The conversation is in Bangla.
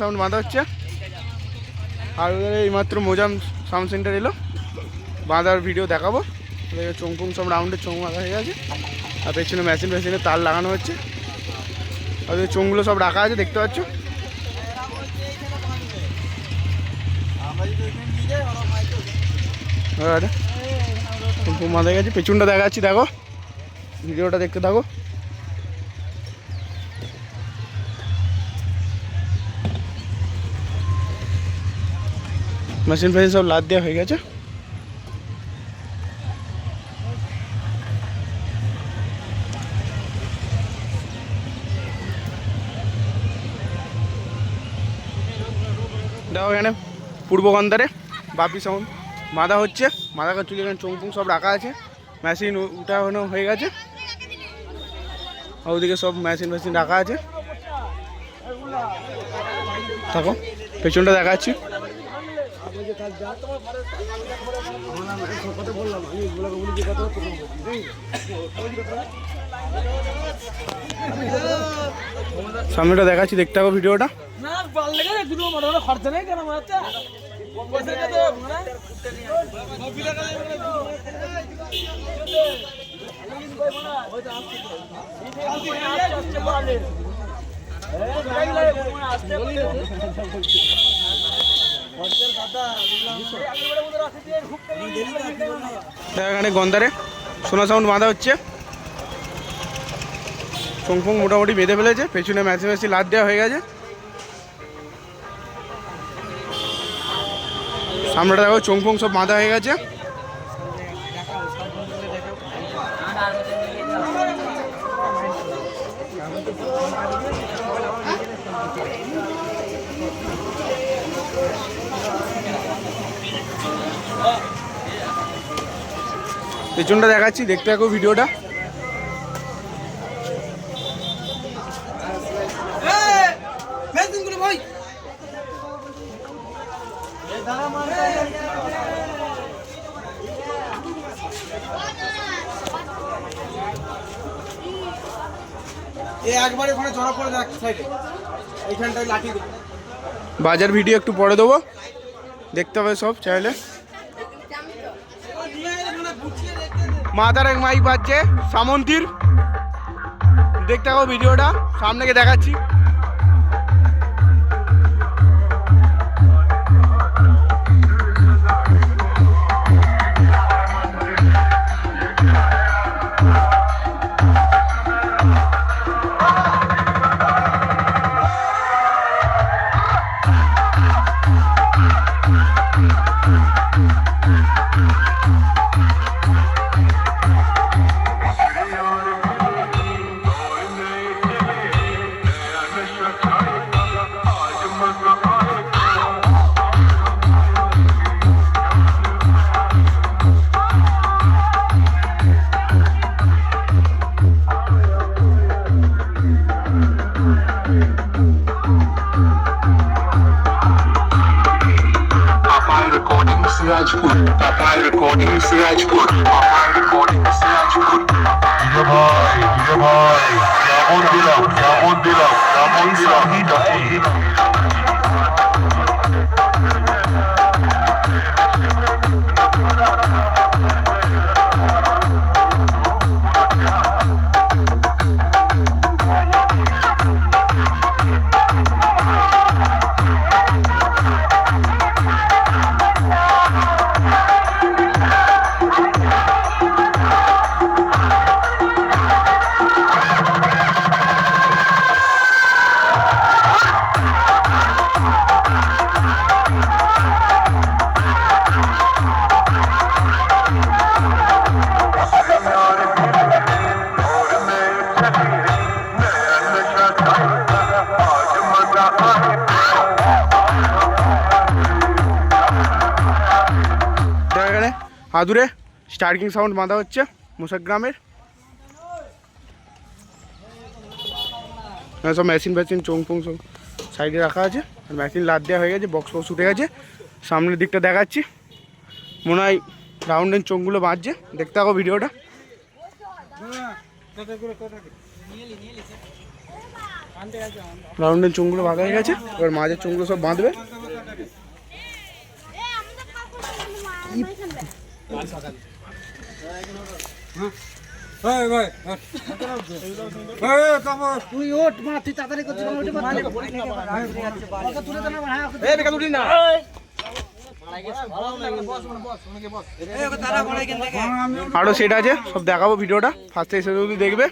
সাউন্ড বাঁধা হচ্ছে। আর ওদের এইমাত্র মোজাম সাউন্ড সেন্টার এলো, বাঁধার ভিডিও দেখাবো। চোংপুং সব রাউন্ডে চোং বাঁধা হয়ে গেছে, আর পেছনে মেশিনে তার লাগানো হচ্ছে। আর ওদের চোংগুলো সব রাখা আছে, দেখতে পাচ্ছ। চোংপুং বাঁধা গেছে, পেছনটা দেখাচ্ছি, দেখো ভিডিওটা দেখতে থাকো। মেশিন সব লাদ দেওয়া হয়ে গেছে। দেখো এখানে পূর্ব গন্ধারে বাপি সাউন্ড বাঁধা হচ্ছে। বাঁধা করছিল, এখানে চোংপুং সব রাখা আছে, মেশিন উঠানো হয়ে গেছে। ওদিকে সব মেশিন রাখা আছে। থাকো, পেছনটা দেখাচ্ছি। সামনেটা দেখাচ্ছি, দেখতে হবে ভিডিওটা। এখানে গন্ধারে সোনা সাউন্ড বাঁধা হচ্ছে। চোংপুং মোটামুটি বেঁধে ফেলেছে, পেছনে মেশিন লাদ দেওয়া হয়ে গেছে। সামনেটা দেখো, চোংপুং সব বাঁধা হয়ে গেছে। পেছনটা দেখাচ্ছি, দেখতে থাকো ভিডিওটা। বাজার ভিডিও একটু পরে দেবো, দেখতে হবে সব চ্যানেলে। মাথার এক মাইক বাজছে সামন্তীর, দেখতে থাকো ভিডিওটা, সামনে গিয়ে দেখাচ্ছি। আদুরে স্টার্কিং সাউন্ড বাঁধা হচ্ছে মুসাগ্রামের। সব মেশিন চোংপুং সব সাইডে রাখা আছে, আর মেশিন লাদ দেওয়া হয়ে গেছে, বক্স উঠে গেছে। সামনের দিকটা দেখাচ্ছি, মনে হয় রাউন্ডের চোংগুলো বাঁধছে, দেখতে থাকো ভিডিওটা। রাউন্ডের চোঙগুলো বাঁধা হয়ে গেছে, এবার মাঝের চোঙগুলো সব বাঁধবে। তুই ওঠ মা, তুই তাড়াতাড়ি করছিস আরও সেট আছে, সব দেখাবো ভিডিওটা ফার্স্টে এসে যদি দেখবে।